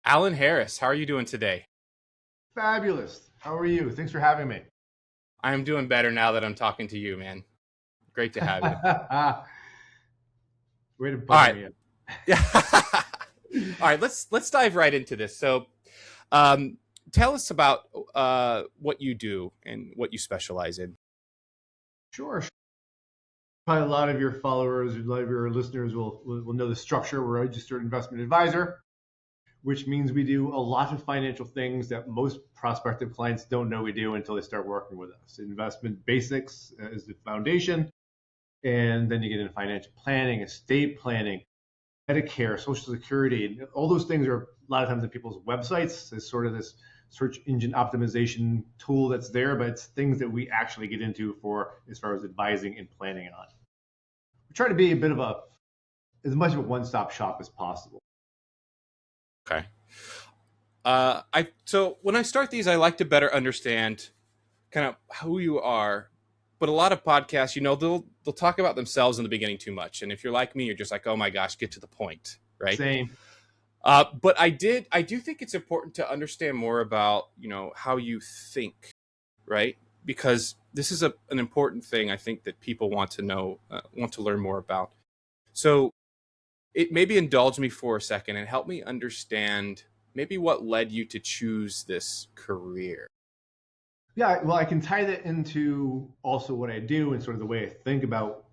Alan Harris, how are you doing today? Fabulous. How are you? Thanks for having me. I'm doing better now that I'm talking to you, man. Great to have you. Way to All buzz right. me in. Yeah. All right, let's dive right into this. Um, tell us about what you do and what you specialize in. Sure. Probably a lot of your followers, a lot of your listeners will know the structure. We're a registered investment advisor, which means we do a lot of financial things that most prospective clients don't know we do until they start working with us. Investment basics is the foundation, and then you get into financial planning, estate planning, Medicare, Social Security, and all those things are a lot of times in people's websites. There's sort of this search engine optimization tool that's there, but it's things that we actually get into for as far as advising and planning on. We try to be a bit of as much of a one-stop shop as possible. Okay. So when I start these, I like to better understand kind of who you are. But a lot of podcasts, they'll talk about themselves in the beginning too much. And if you're like me, you're just like, oh my gosh, get to the point, right? Same. But I do think it's important to understand more about, how you think, right? Because this is an important thing I think that people want to know, want to learn more about. So it maybe indulge me for a second and help me understand maybe what led you to choose this career. Yeah, well, I can tie that into also what I do and sort of the way I think about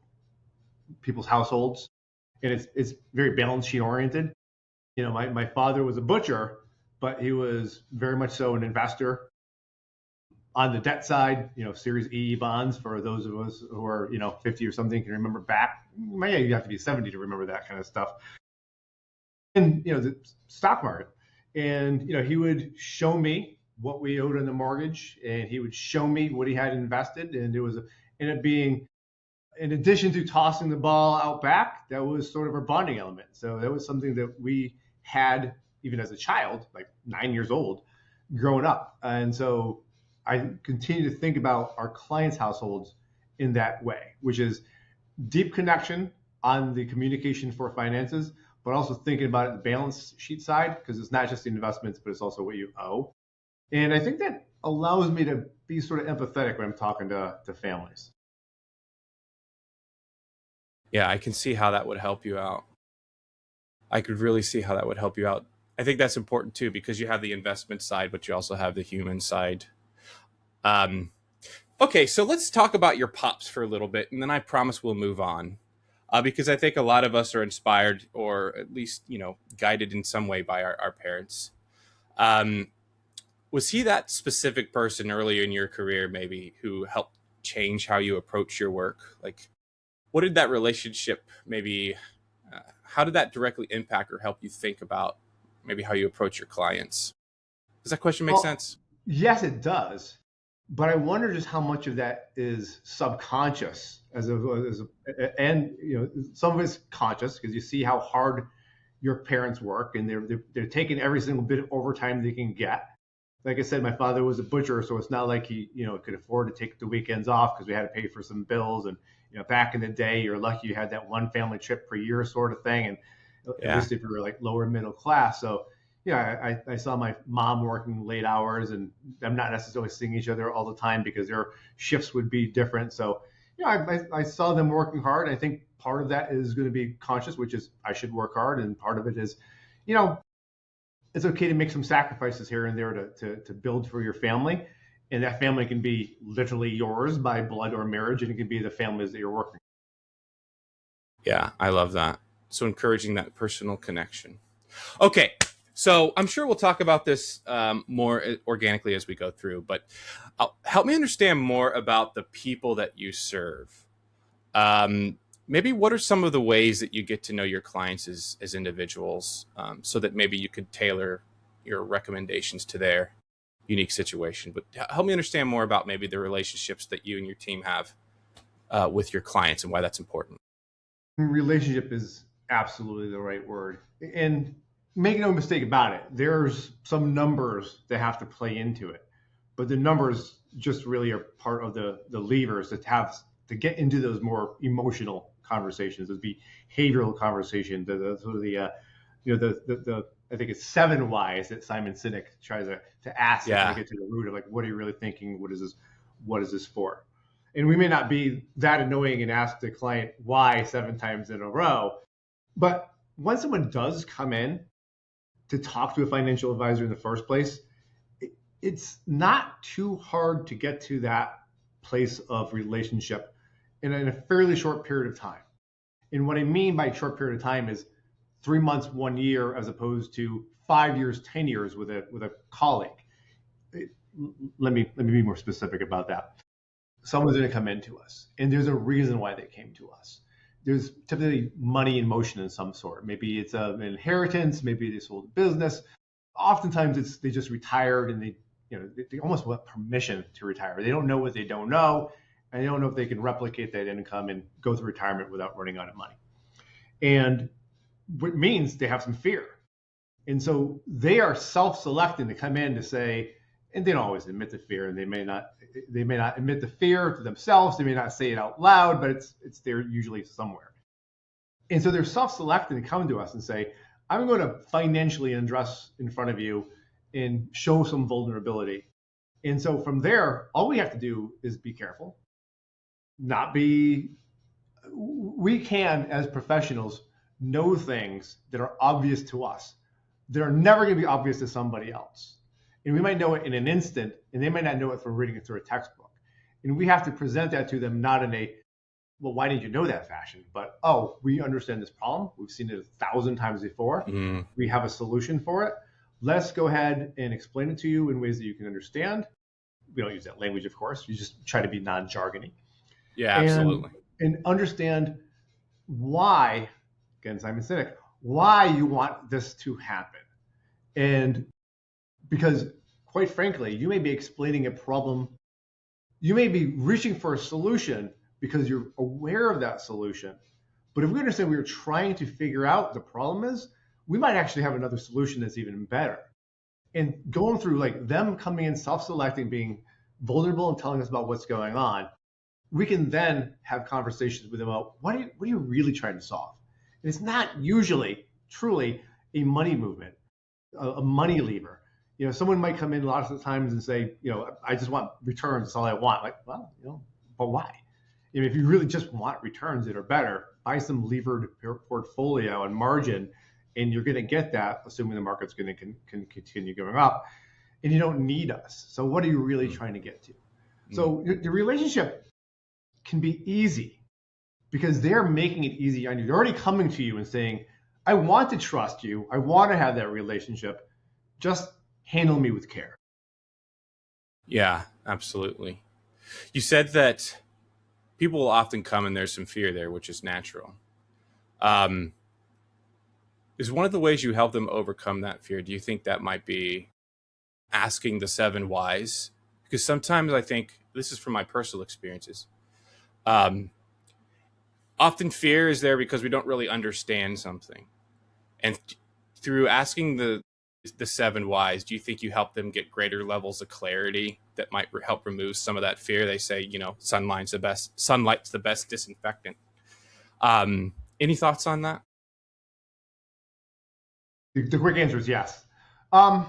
people's households. And it's very balance sheet oriented. My father was a butcher, but he was very much so an investor. On the debt side, Series E bonds for those of us who are, 50 or something can remember back. Yeah, you have to be 70 to remember that kind of stuff. And, the stock market. And, he would show me what we owed on the mortgage and he would show me what he had invested. And it was ended up being, in addition to tossing the ball out back, that was sort of our bonding element. So that was something that we had even as a child, like 9 years old, growing up. And so I continue to think about our clients' households in that way, which is deep connection on the communication for finances, but also thinking about it the balance sheet side, because it's not just the investments, but it's also what you owe. And I think that allows me to be sort of empathetic when I'm talking to families. Yeah, I can see how that would help you out. I could really see how that would help you out. I think that's important too, because you have the investment side, but you also have the human side. Um, okay, so let's talk about your pops for a little bit, and then I promise we'll move on. Because I think a lot of us are inspired or at least, guided in some way by our parents. Um, was he that specific person earlier in your career, maybe, who helped change how you approach your work? Like, what did that relationship maybe, how did that directly impact or help you think about maybe how you approach your clients? Does that question make Well, sense? yes, it does. But I wonder just how much of that is subconscious and some of it's conscious because you see how hard your parents work and they're taking every single bit of overtime they can get. Like I said, my father was a butcher, so it's not like he could afford to take the weekends off because we had to pay for some bills. And back in the day, you're lucky you had that one family trip per year sort of thing, and at Yeah. least if you were like lower middle class. So yeah, I saw my mom working late hours, and them not necessarily seeing each other all the time because their shifts would be different. So I saw them working hard. I think part of that is going to be conscious, which is I should work hard, and part of it is, you know, it's okay to make some sacrifices here and there to build for your family. And that family can be literally yours by blood or marriage, and it can be the families that you're working. Yeah, I love that. So encouraging that personal connection. Okay, so I'm sure we'll talk about this more organically as we go through, but help me understand more about the people that you serve. Maybe what are some of the ways that you get to know your clients as individuals, so that maybe you could tailor your recommendations to their unique situation. But help me understand more about maybe the relationships that you and your team have with your clients and why that's important. Relationship is absolutely the right word. And make no mistake about it, there's some numbers that have to play into it. But the numbers just really are part of the levers that have to get into those more emotional conversations, those behavioral conversations, I think it's 7 whys that Simon Sinek tries to ask to kind of Yeah. get to the root of like, what are you really thinking? What is this for? And we may not be that annoying and ask the client why 7 times in a row, but when someone does come in to talk to a financial advisor in the first place, it's not too hard to get to that place of relationship in a fairly short period of time. And what I mean by short period of time is 3 months, 1 year, as opposed to 5 years, 10 years with a colleague. Let me be more specific about that. Someone's going to come into us, and there's a reason why they came to us. There's typically money in motion in some sort. Maybe it's an inheritance. Maybe they sold a business. Oftentimes, they just retired, and they almost want permission to retire. They don't know what they don't know, and they don't know if they can replicate that income and go through retirement without running out of money. And what means they have some fear. And so they are self-selecting to come in to say, and they don't always admit the fear, and they may not admit the fear to themselves. They may not say it out loud, but it's there usually somewhere. And so they're self-selecting to come to us and say, I'm going to financially undress in front of you and show some vulnerability. And so from there, all we have to do is be careful, we can, as professionals, know things that are obvious to us that are never going to be obvious to somebody else. And we might know it in an instant, and they might not know it from reading it through a textbook. And we have to present that to them, not in a, well, why didn't you know that fashion? But, oh, we understand this problem. We've seen it 1,000 times before. We have a solution for it. Let's go ahead and explain it to you in ways that you can understand. We don't use that language, of course. You just try to be non-jargony. Yeah, absolutely. And understand why, again, Simon Sinek, why you want this to happen. And because, quite frankly, you may be explaining a problem. You may be reaching for a solution because you're aware of that solution. But if we understand what we're trying to figure out the problem is, we might actually have another solution that's even better. And going through like them coming in, self-selecting, being vulnerable and telling us about what's going on, we can then have conversations with them about what are you really trying to solve? And it's not usually truly a money movement, a money lever. Someone might come in lots of times and say, I just want returns. That's all I want. Like, well, but why? If you really just want returns that are better, buy some levered portfolio and margin, and you're going to get that, assuming the market's going to continue going up, and you don't need us. So what are you really trying to get to? So the relationship can be easy because they're making it easy on you. They're already coming to you and saying, I want to trust you. I want to have that relationship. Just handle me with care. Yeah, absolutely. You said that people will often come and there's some fear there, which is natural. Is one of the ways you help them overcome that fear? Do you think that might be asking the 7 whys? Because sometimes I think, this is from my personal experiences, often fear is there because we don't really understand something. And through asking the 7 whys, do you think you help them get greater levels of clarity that might help remove some of that fear? They say, sunlight's the best disinfectant. Any thoughts on that? The quick answer is yes. And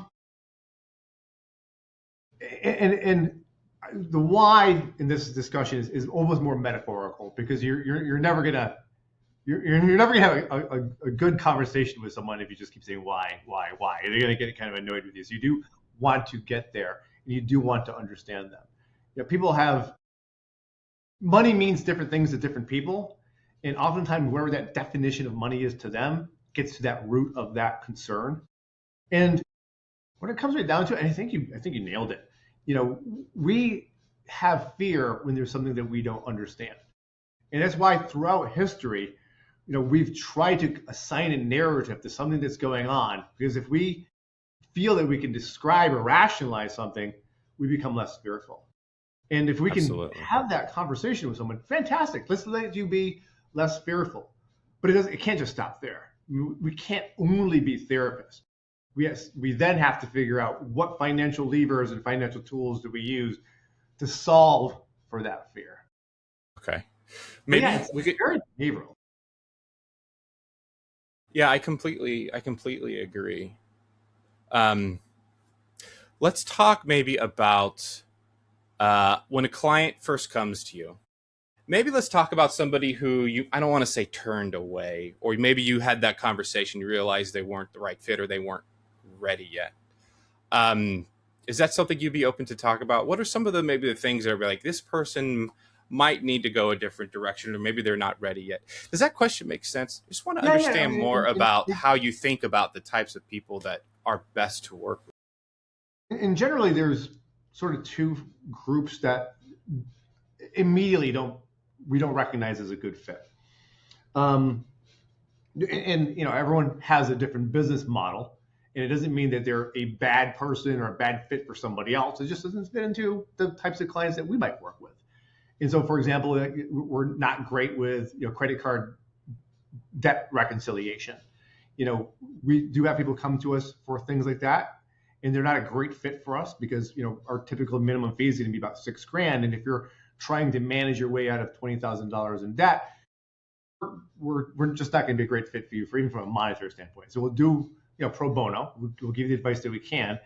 the why in this discussion is almost more metaphorical because you're never gonna have a good conversation with someone if you just keep saying why. They're gonna get kind of annoyed with you. So you do want to get there, and you do want to understand them. People have money means different things to different people, and oftentimes wherever that definition of money is to them gets to that root of that concern. And when it comes right down to it, I think you nailed it. We have fear when there's something that we don't understand. And that's why throughout history, we've tried to assign a narrative to something that's going on, because if we feel that we can describe or rationalize something, we become less fearful. And if we can have that conversation with someone, fantastic. Let's let you be less fearful. But it can't just stop there. We can't only be therapists. We then have to figure out what financial levers and financial tools do we use to solve for that fear. Okay. Maybe it's very behavioral. Yeah, I completely agree. Um, let's talk maybe about when a client first comes to you. Maybe let's talk about somebody who I don't want to say turned away, or maybe you had that conversation, you realized they weren't the right fit or they weren't ready yet. Um, is that something you'd be open to talk about? What are some of the maybe the things that are like this person might need to go a different direction, or maybe they're not ready yet? Does that question make sense? I just want to Yeah. I understand more mean, about how you think about the types of people that are best to work with. and generally, there's sort of two groups that immediately we don't recognize as a good fit. Um, and everyone has a different business model, and it doesn't mean that they're a bad person or a bad fit for somebody else. It just doesn't fit into the types of clients that we might work with. And so, for example, we're not great with credit card debt reconciliation. We do have people come to us for things like that, and they're not a great fit for us because our typical minimum fee is going to be about $6,000, and if you're trying to manage your way out of $20,000 in debt, we're just not going to be a great fit for you, even from a monetary standpoint. So we'll do pro bono. We'll give you the advice that we can,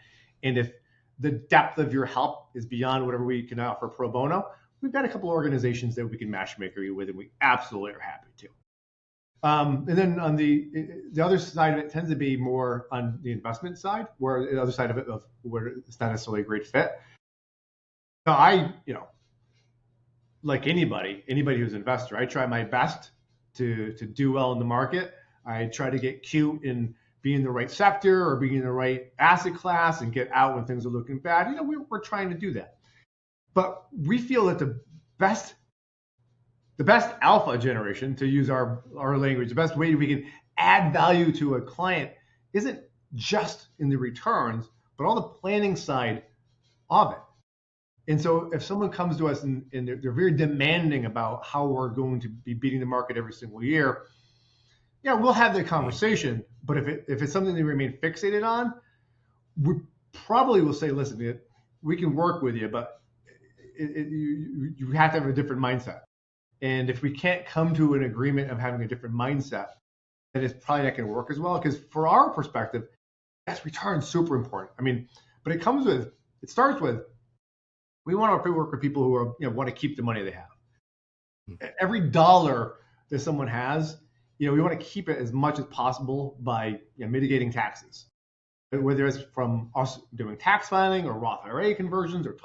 and if the depth of your help is beyond whatever we can offer pro bono, we've got a couple of organizations that we can matchmaker you with, and we absolutely are happy to. And then on the other side of it tends to be more on the investment side, where the other side of it of where it's not necessarily a great fit. So like anybody who's an investor, I try my best to do well in the market. I try to get cute in being in the right sector or being in the right asset class and get out when things are looking bad. We're trying to do that. But we feel that the best alpha generation, to use our language, the best way we can add value to a client isn't just in the returns, but all the planning side of it. And so if someone comes to us and they're very demanding about how we're going to be beating the market every single year, yeah, we'll have the conversation. But if it's something they remain fixated on, we probably will say, listen, we can work with you, but you have to have a different mindset. And if we can't come to an agreement of having a different mindset, then it's probably not going to work as well. Because for our perspective, yes, return is super important. I mean, but it starts with, we want to work with people who are, want to keep the money they have. Every dollar that someone has, we want to keep it as much as possible by mitigating taxes, whether it's from us doing tax filing or Roth IRA conversions or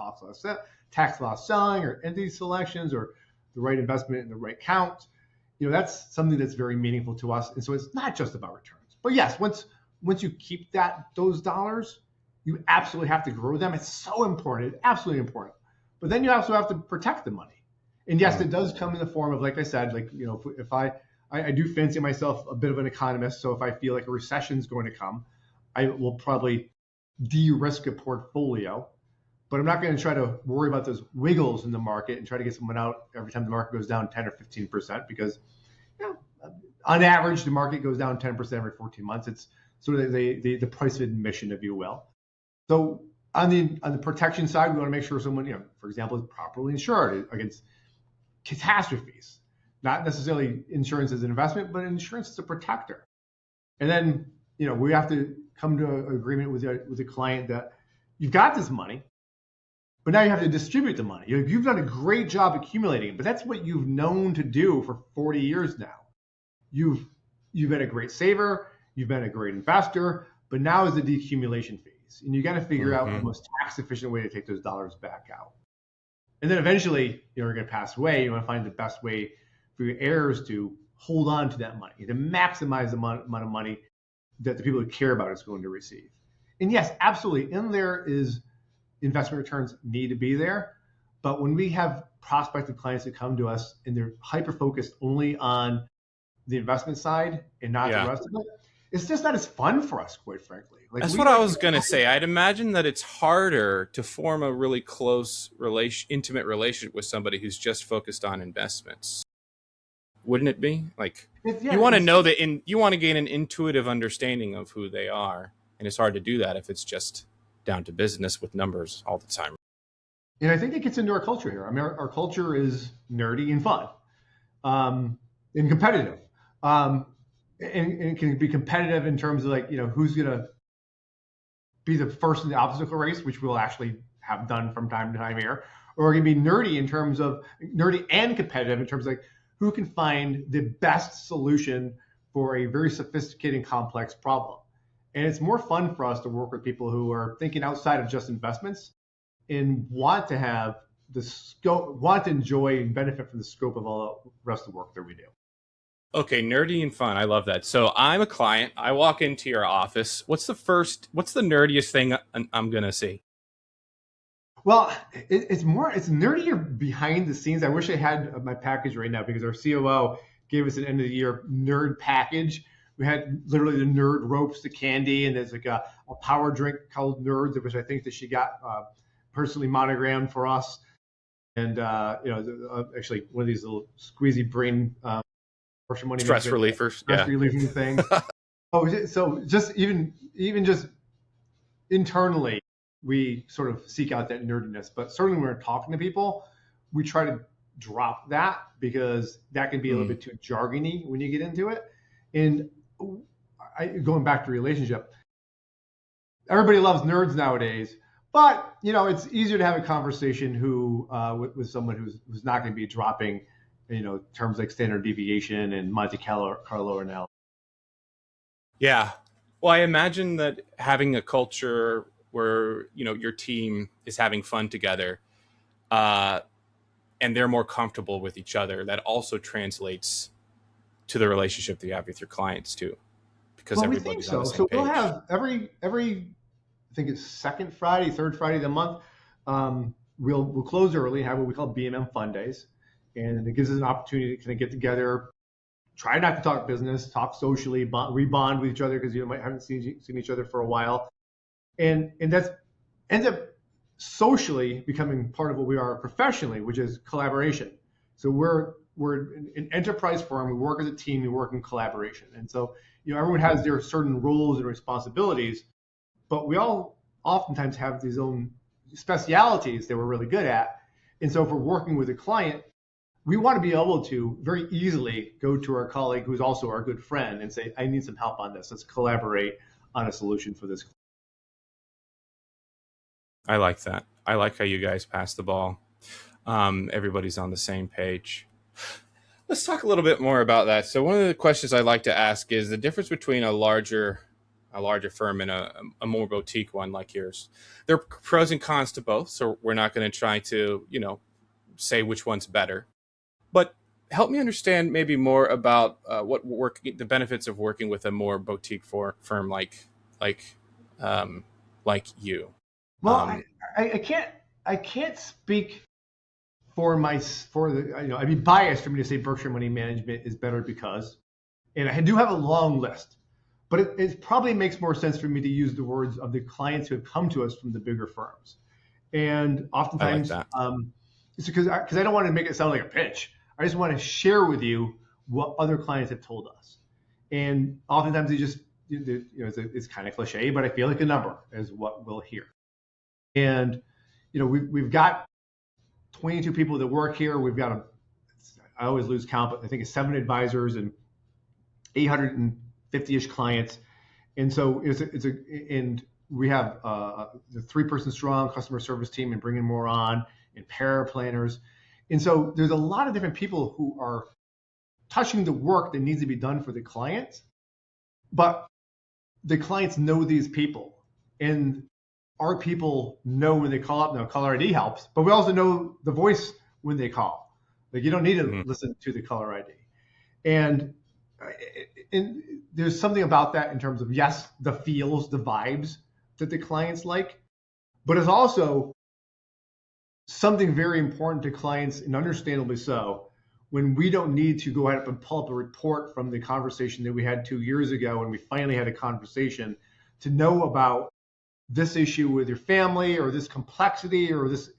tax loss selling or entity selections or the right investment in the right count. That's something that's very meaningful to us. And so it's not just about returns. But yes, once you keep those dollars, you absolutely have to grow them. It's so important. It's absolutely important. But then you also have to protect the money. And yes, it does come in the form of, like I said, if I do fancy myself a bit of an economist. So if I feel like a recession is going to come, I will probably de-risk a portfolio. But I'm not going to try to worry about those wiggles in the market and try to get someone out every time the market goes down 10 or 15%, because on average, the market goes down 10% every 14 months. It's sort of the price of admission, if you will. So on the protection side, we want to make sure someone, for example, is properly insured against catastrophes. Not necessarily insurance as an investment, but insurance as a protector. And then, we have to come to an agreement with the client that you've got this money, but now you have to distribute the money. You've done a great job accumulating it, but that's what you've known to do for 40 years now. You've been a great saver, you've been a great investor, but now is the decumulation phase. And you got to figure out the most tax efficient way to take those dollars back out. And then eventually, you're going to pass away. You want to find the best way for your heirs to hold on to that money, to maximize the amount of money that the people who care about is going to receive. And yes, absolutely, in there is investment returns need to be there. But when we have prospective clients that come to us and they're hyper-focused only on the investment side and not the rest of it, it's just not as fun for us, quite frankly. That's what I was going to say. I'd imagine that it's harder to form a really close, intimate relationship with somebody who's just focused on investments. Wouldn't it be? You want to know you want to gain an intuitive understanding of who they are. And it's hard to do that if it's just down to business with numbers all the time. And I think it gets into our culture here. I mean, our culture is nerdy and fun, and competitive. and it can be competitive in terms of like, who's going to be the first in the obstacle race, which we'll actually have done from time to time here, or it can be nerdy in terms of nerdy and competitive in terms of like who can find the best solution for a very sophisticated and complex problem. And it's more fun for us to work with people who are thinking outside of just investments and want to have the scope, want to enjoy and benefit from the scope of all the rest of the work that we do. Okay, nerdy and fun. I love that. So I'm a client. I walk into your office. What's the nerdiest thing I'm going to see? Well, it's nerdier behind the scenes. I wish I had my package right now because our COO gave us an end of the year nerd package. We had literally the nerd ropes, the candy, and there's like a power drink called Nerds, which I think that she got personally monogrammed for us. And actually one of these little squeezy brain Berkshire Money Stress relievers, stress relieving things. So just even just internally, we sort of seek out that nerdiness. But certainly when we're talking to people, we try to drop that because that can be a little bit too jargony when you get into it. And going back to relationship, everybody loves nerds nowadays, but it's easier to have a conversation with someone who's not going to be dropping terms like standard deviation and Monte Carlo analysis. Yeah. Well, I imagine that having a culture where your team is having fun together, and they're more comfortable with each other, that also translates to the relationship that you have with your clients too, because everybody's on the same page. We'll have every I think it's third Friday of the month. We'll close early and have what we call BMM Fun Days, and it gives us an opportunity to kind of get together, try not to talk business, talk socially, rebond with each other because you haven't seen each other for a while. And that's ends up socially becoming part of what we are professionally, which is collaboration. So we're an enterprise firm. We work as a team. We work in collaboration. And so everyone has their certain roles and responsibilities, but we all oftentimes have these own specialities that we're really good at. And so if we're working with a client, we want to be able to very easily go to our colleague who's also our good friend and say, I need some help on this. Let's collaborate on a solution for this. I like that. I like how you guys pass the ball. Everybody's on the same page. Let's talk a little bit more about that. So one of the questions I like to ask is the difference between a larger firm and a more boutique one like yours. There are pros and cons to both, so we're not going to try to, say which one's better. But help me understand maybe more about the benefits of working with a more boutique firm like you. Well, I can't speak I'd be biased for me to say Berkshire Money Management is better because, and I do have a long list, but it probably makes more sense for me to use the words of the clients who have come to us from the bigger firms. And oftentimes, it's because I don't want to make it sound like a pitch. I just want to share with you what other clients have told us. And oftentimes it's kind of cliche, but I feel like a number is what we'll hear. And we've got 22 people that work here. We've got I always lose count, but I think it's 7 advisors and 850-ish clients. And so and we have the 3-person strong customer service team and bringing more on and paraplanners. And so there's a lot of different people who are touching the work that needs to be done for the clients, but the clients know these people, and our people know when they call up. Now, caller ID helps, but we also know the voice when they call. Like, you don't need to listen to the caller ID. And there's something about that in terms of, yes, the feels, the vibes that the clients like, but it's also something very important to clients, and understandably so, when we don't need to go ahead and pull up a report from the conversation that we had 2 years ago when we finally had a conversation to know about this issue with your family, or this complexity, or this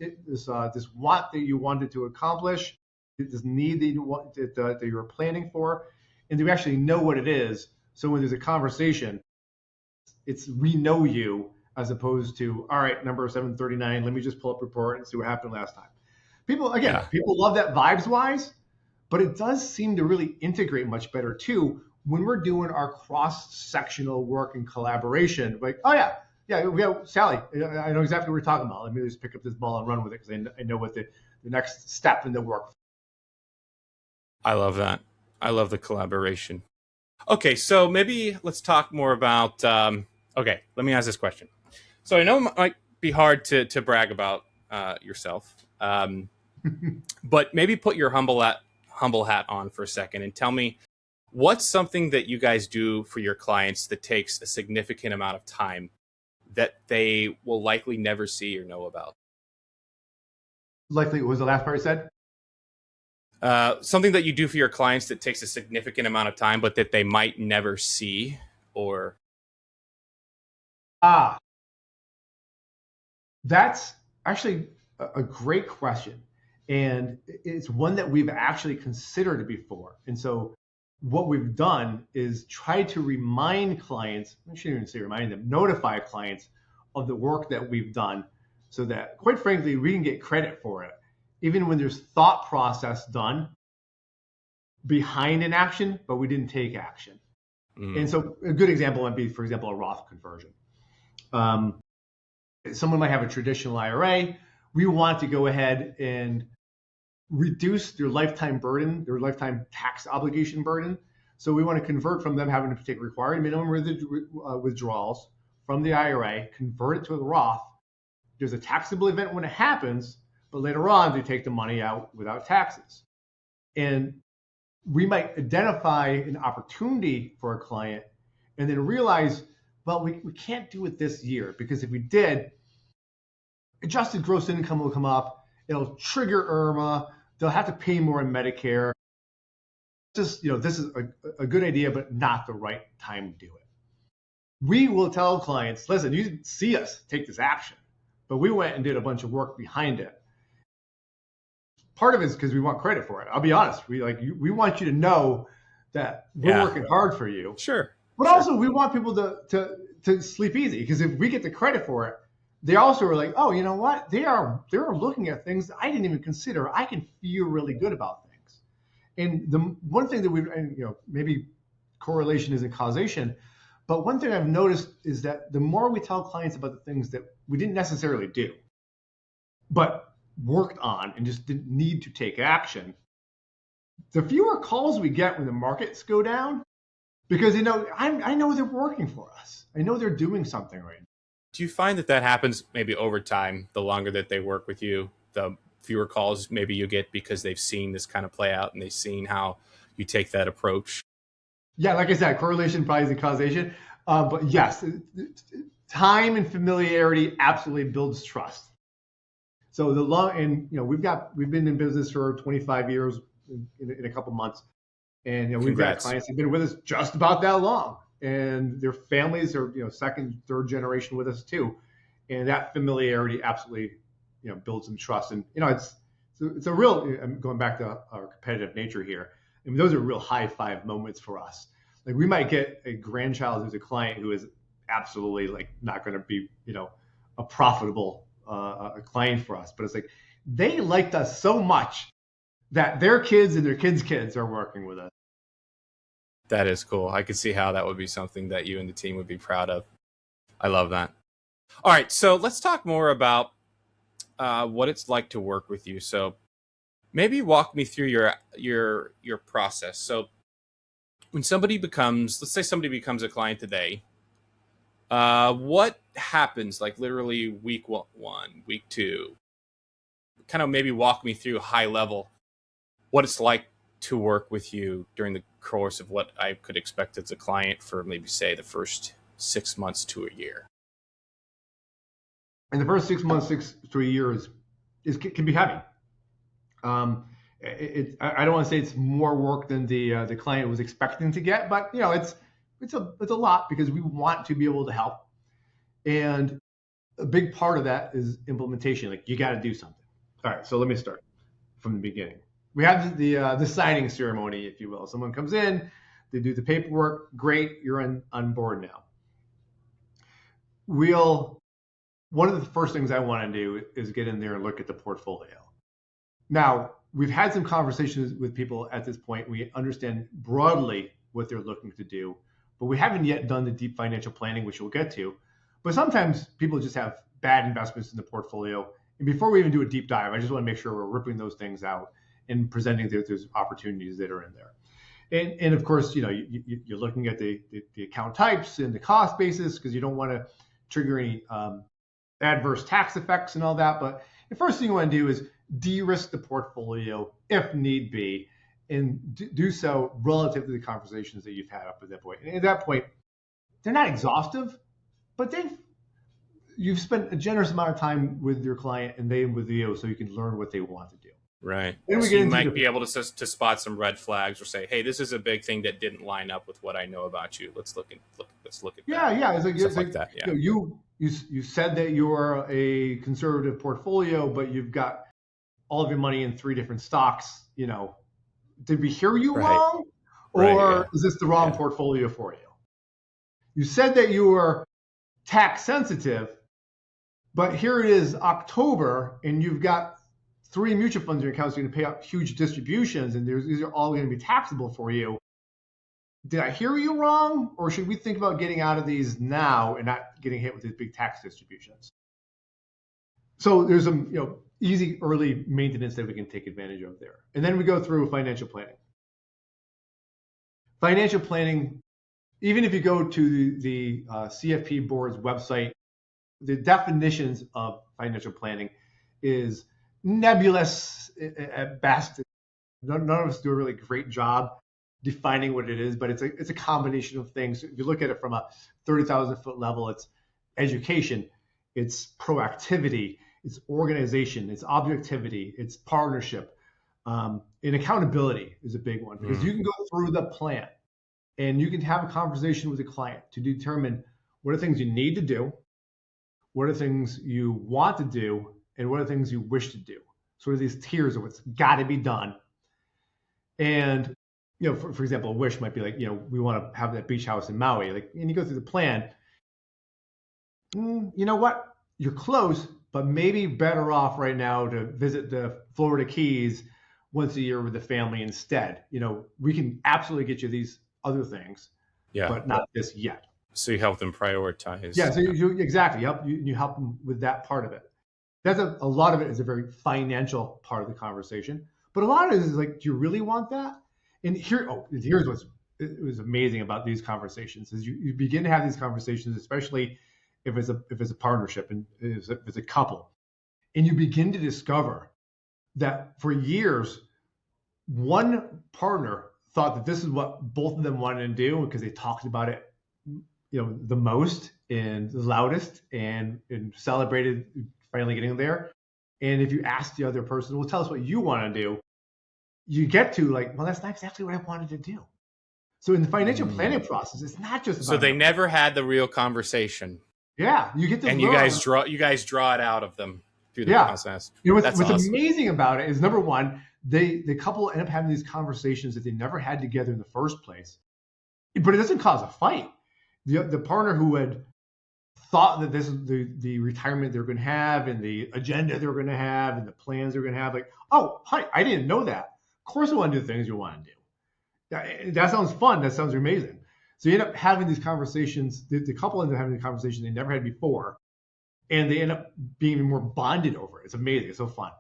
want that you wanted to accomplish, this need that you were planning for, and to actually know what it is. So when there's a conversation, it's we know you, as opposed to, all right, number 739, let me just pull up a report and see what happened last time. People love that vibes wise, but it does seem to really integrate much better too when we're doing our cross-sectional work and collaboration, like, oh yeah, we got Sally. I know exactly what we're talking about. Let me just pick up this ball and run with it because I know what the next step in the work. I love that. I love the collaboration. Okay, so maybe let's talk more about. Okay, let me ask this question. So I know it might be hard to brag about yourself, but maybe put your humble hat on for a second and tell me what's something that you guys do for your clients that takes a significant amount of time that they will likely never see or know about. Likely, what was the last part you said? Something that you do for your clients that takes a significant amount of time, but that they might never see or. That's actually a great question. And it's one that we've actually considered before. And so what we've done is try to remind clients, I shouldn't even say remind them, notify clients of the work that we've done so that, quite frankly, we can get credit for it. Even when there's thought process done behind an action, but we didn't take action. And so a good example might be, for example, a Roth conversion. Someone might have a traditional IRA. We want to go ahead and reduce their lifetime burden, their lifetime tax obligation burden. So we want to convert from them having to take required minimum withdrawals from the IRA, convert it to a Roth. There's a taxable event when it happens, but later on they take the money out without taxes. And we might identify an opportunity for a client and then realize, well, we can't do it this year because if we did, adjusted gross income will come up. It'll trigger IRMA. They'll have to pay more in Medicare. Just, this is a good idea, but not the right time to do it. We will tell clients, listen, you didn't see us take this action, but we went and did a bunch of work behind it. Part of it is because we want credit for it. I'll be honest. We want you to know that we're working hard for you. Sure. But also we want people to sleep easy because if we get the credit for it, they also are like, oh, you know what? They're looking at things that I didn't even consider. I can feel really good about things. And the one thing that maybe correlation isn't causation, but one thing I've noticed is that the more we tell clients about the things that we didn't necessarily do, but worked on and just didn't need to take action, the fewer calls we get when the markets go down, because I know they're working for us. I know they're doing something right now. Do you find that happens maybe over time? The longer that they work with you, the fewer calls maybe you get because they've seen this kind of play out and they've seen how you take that approach? Yeah, like I said, correlation probably isn't causation. But yes, time and familiarity absolutely builds trust. So we've been in business for 25 years in a couple months, and we've got clients who've been with us just about that long, and their families are second, third generation with us too, and that familiarity absolutely builds some trust. And it's a real, going back to our competitive nature here. I mean, those are real high five moments for us. Like we might get a grandchild who's a client who is absolutely not going to be a profitable a client for us, but it's like they liked us so much that their kids and their kids' kids are working with us. That is cool. I could see how that would be something that you and the team would be proud of. I love that. All right, so let's talk more about what it's like to work with you. So maybe walk me through your process. So when let's say somebody becomes a client today, what happens, like literally week 1, week 2? Kind of maybe walk me through high level what it's like to work with you during the course of what I could expect as a client for maybe say the first 6 months to a year. And the first 6 months, 6 to a year can be heavy. I don't want to say it's more work than the client was expecting to get, but it's a lot because we want to be able to help. And a big part of that is implementation. Like you got to do something. All right, so let me start from the beginning. We have the signing ceremony, if you will. Someone comes in, they do the paperwork. Great, you're on board now. One of the first things I want to do is get in there and look at the portfolio. Now, we've had some conversations with people at this point. We understand broadly what they're looking to do, but we haven't yet done the deep financial planning, which we'll get to. But sometimes people just have bad investments in the portfolio. And before we even do a deep dive, I just want to make sure we're ripping those things out and presenting that there's opportunities that are in there. And of course, you're looking at the account types and the cost basis, because you don't want to trigger any adverse tax effects and all that. But the first thing you want to do is de-risk the portfolio if need be, and do so relative to the conversations that you've had up to that point. And at that point, they're not exhaustive, but you've spent a generous amount of time with your client and they with you, so you can learn what they want to do. Right. So you might be able to spot some red flags, or say, "Hey, this is a big thing that didn't line up with what I know about you. Let's look at that." Yeah. Stuff like that. Yeah. You said that you're a conservative portfolio, but you've got all of your money in 3 different stocks. Did we hear you wrong, or is this the wrong portfolio for you? You said that you were tax sensitive, but here it is October, and you've got 3 mutual funds in your accounts. You're going to pay out huge distributions, and these are all going to be taxable for you. Did I hear you wrong, or should we think about getting out of these now and not getting hit with these big tax distributions? So there's some easy early maintenance that we can take advantage of there. And then we go through financial planning. Financial planning, even if you go to the CFP board's website, the definitions of financial planning is nebulous at best. None of us do a really great job defining what it is, but it's a combination of things. If you look at it from a 30,000-foot level, it's education, it's proactivity, it's organization, it's objectivity, it's partnership, and accountability is a big one, because you can go through the plan and you can have a conversation with the client to determine what are things you need to do, what are things you want to do, and what are things you wish to do. Sort of these tiers of what's got to be done. And for example, a wish might be like, we want to have that beach house in Maui. And you go through the plan. You know what? You're close, but maybe better off right now to visit the Florida Keys once a year with the family instead. We can absolutely get you these other things, but not this yet. So you help them prioritize. Yeah. So exactly. You help them with that part of it. That's a lot of it is a very financial part of the conversation, but a lot of it is like, do you really want that? And here's what's amazing about these conversations is you begin to have these conversations, especially if it's a partnership and if it's a couple, and you begin to discover that for years, one partner thought that this is what both of them wanted to do because they talked about it, the most and the loudest and celebrated finally getting there. And if you ask the other person, well, tell us what you want to do, you get to well, that's not exactly what I wanted to do. So in the financial planning process, it's not just about they never had the real conversation. Yeah, you get to and learn. you guys draw it out of them through the process. What's awesome. Amazing about it is, number one, the couple end up having these conversations that they never had together in the first place, but it doesn't cause a fight. The partner who had thought that this is the retirement they're going to have and the agenda they're going to have and the plans they're going to have, oh, hi, I didn't know that. Of course I want to do the things you want to do. That sounds fun. That sounds amazing. So you end up having these conversations. The couple end up having the conversation they never had before, and they end up being even more bonded over it. It's amazing. It's so fun.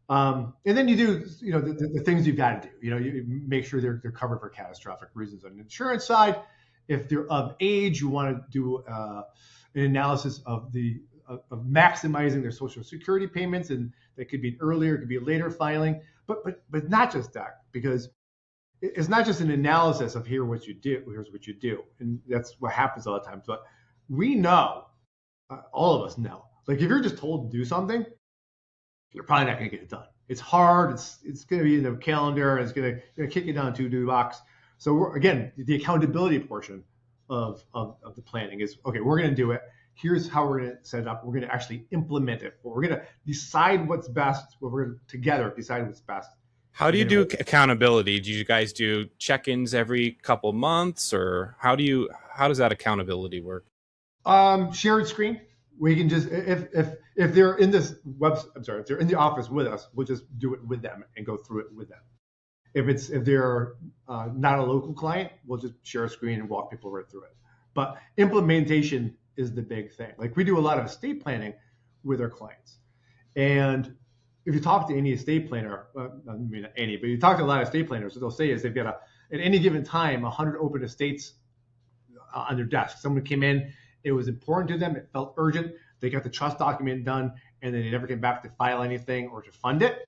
And then you do, the things you've got to do. You make sure they're covered for catastrophic reasons on the insurance side. If they're of age, you want to do an analysis of maximizing their Social Security payments, and that could be earlier, it could be a later filing, but not just that, because it's not just an analysis of here's what you do, and that's what happens all the time. But we know, all of us know, if you're just told to do something, you're probably not going to get it done. It's hard. It's going to be in the calendar. And it's going to kick you down a to-do box. So again, the accountability portion of the planning is, okay, we're going to do it. Here's how we're going to set it up. We're going to actually implement it. We're going to decide what's best. We're going to together decide what's best. How do you do accountability? Do you guys do check-ins every couple months, or how does that accountability work? Shared screen. We can just, if they're in this if they're in the office with us, we'll just do it with them and go through it with them. If they're not a local client, we'll just share a screen and walk people right through it. But implementation is the big thing. Like we do a lot of estate planning with our clients, and if you talk to any estate planner, I mean not any, but you talk to a lot of estate planners, what they'll say is they've got at any given time 100 open estates on their desk. Someone came in, it was important to them, it felt urgent, they got the trust document done, and then they never came back to file anything or to fund it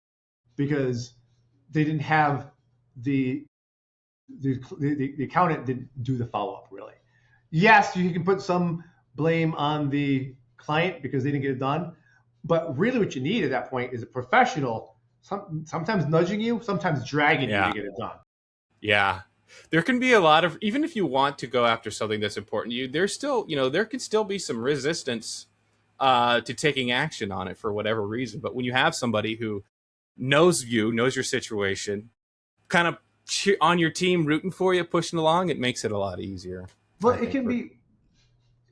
because they didn't have the accountant didn't do the follow-up really. Yes, you can put some blame on the client because they didn't get it done, but really what you need at that point is a professional, sometimes nudging you, sometimes dragging you to get it done. Yeah. There can be a lot of, even if you want to go after something that's important to you, there's still, there can still be some resistance to taking action on it for whatever reason. But when you have somebody who knows you, knows your situation, kind of on your team, rooting for you, pushing along, it makes it a lot easier. Well, it can be,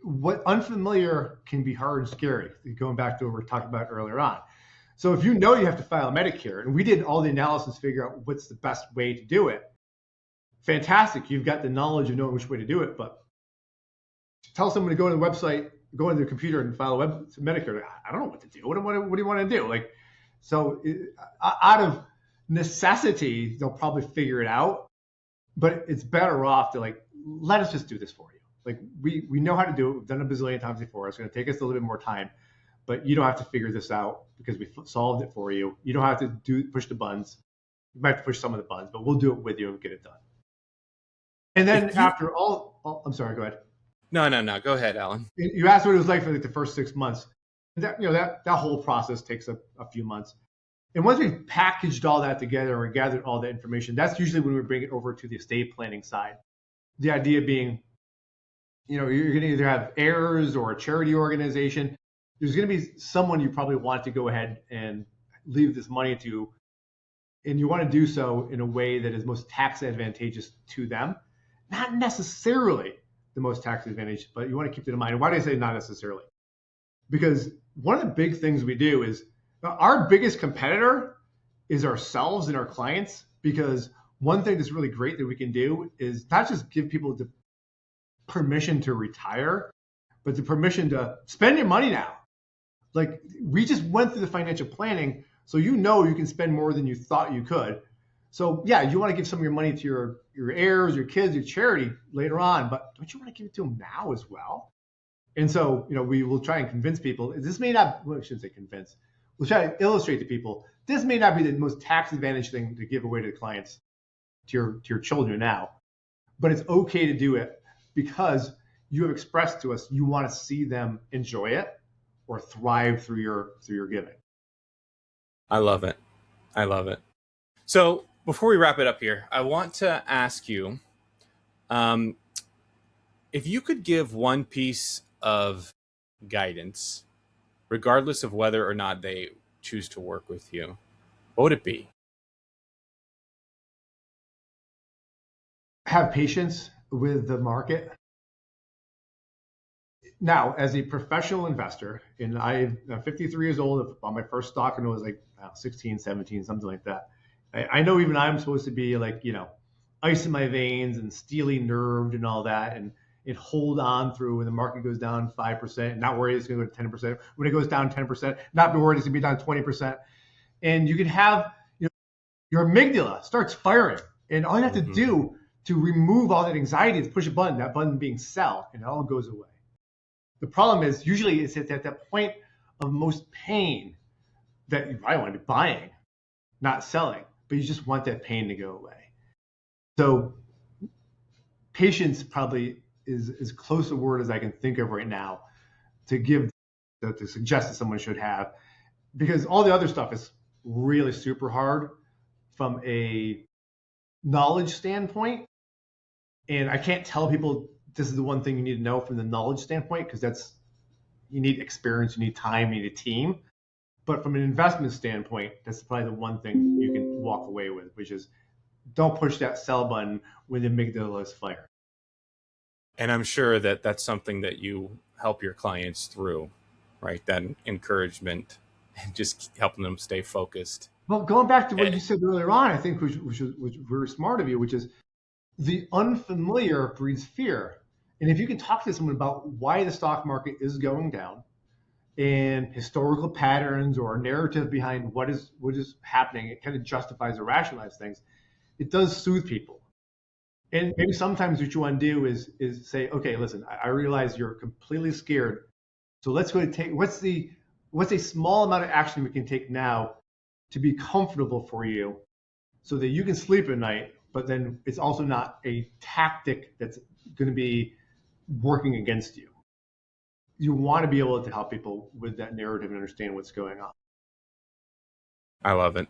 what unfamiliar can be hard and scary, going back to what we were talking about earlier on. So if you know you have to file Medicare, and we did all the analysis, figure out what's the best way to do it, fantastic. You've got the knowledge of knowing which way to do it, but tell someone to go to the website, go into the computer and file Medicare. I don't know what to do. What do you want to do? Like, so out of necessity, they'll probably figure it out, but it's better off to like, let us just do this for you. Like we know how to do it. We've done it a bazillion times before. It's going to take us a little bit more time, but you don't have to figure this out because we solved it for you. You don't have to push the buttons. You might have to push some of the buttons, but we'll do it with you and get it done. And then after I'm sorry, go ahead. No. Go ahead, Alan. You asked what it was like for like the first 6 months. That whole process takes a few months. And once we've packaged all that together or gathered all that information, that's usually when we bring it over to the estate planning side. The idea being, you're going to either have heirs or a charity organization. There's going to be someone you probably want to go ahead and leave this money to, and you want to do so in a way that is most tax advantageous to them. Not necessarily the most tax advantage, but you want to keep it in mind. And why do I say not necessarily? Because one of the big things we do is our biggest competitor is ourselves and our clients, because one thing that's really great that we can do is not just give people the permission to retire, but the permission to spend your money now. Like we just went through the financial planning, so you can spend more than you thought you could. So yeah, you want to give some of your money to your heirs, your kids, your charity later on, but don't you want to give it to them now as well? And so, we will try and convince people. This may not, well, I shouldn't say convince. We'll try to illustrate to people, this may not be the most tax advantage thing to give away to the clients, to your children now, but it's okay to do it because you have expressed to us you want to see them enjoy it or thrive through your giving. I love it. So before we wrap it up here, I want to ask you, if you could give one piece of guidance, regardless of whether or not they choose to work with you, what would it be? Have patience with the market. Now, as a professional investor, and I'm 53 years old, on my first stock, and it was like 16, 17, something like that. I know even I'm supposed to be like, ice in my veins and steely nerved and all that, and hold on through when the market goes down 5%, not worry it's going to go to 10%. When it goes down 10%, not be worried it's going to be down 20%. And you can have, your amygdala starts firing, and all you have to do to remove all that anxiety is push a button, that button being sell, and it all goes away. The problem is usually it's at that point of most pain that you probably want to be buying, not selling, but you just want that pain to go away. So patience probably is as close a word as I can think of right now to suggest that someone should have, because all the other stuff is really super hard from a knowledge standpoint. And I can't tell people this is the one thing you need to know from the knowledge standpoint, because you need experience, you need time, you need a team. But from an investment standpoint, that's probably the one thing you can walk away with, which is don't push that sell button when the amygdala is firing. And I'm sure that that's something that you help your clients through, right? That encouragement and just helping them stay focused. Well, going back to what Eh, you said earlier on, I think which very smart of you, which is the unfamiliar breeds fear. And if you can talk to someone about why the stock market is going down and historical patterns or a narrative behind what is happening, it kind of justifies or rationalizes things. It does soothe people. And maybe sometimes what you want to do is say, okay, listen, I realize you're completely scared. So let's go and take what's a small amount of action we can take now to be comfortable for you so that you can sleep at night, but then it's also not a tactic that's going to be working against you. You want to be able to help people with that narrative and understand what's going on. I love it.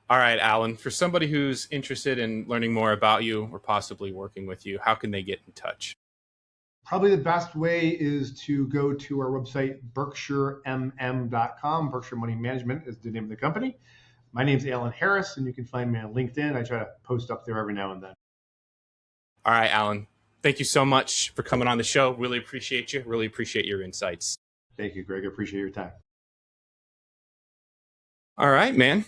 All right, Alan, for somebody who's interested in learning more about you or possibly working with you, how can they get in touch? Probably the best way is to go to our website, berkshiremm.com. Berkshire Money Management is the name of the company. My name's Alan Harris, and you can find me on LinkedIn. I try to post up there every now and then. All right, Alan, thank you so much for coming on the show. Really appreciate you. Really appreciate your insights. Thank you, Greg. I appreciate your time. All right, man.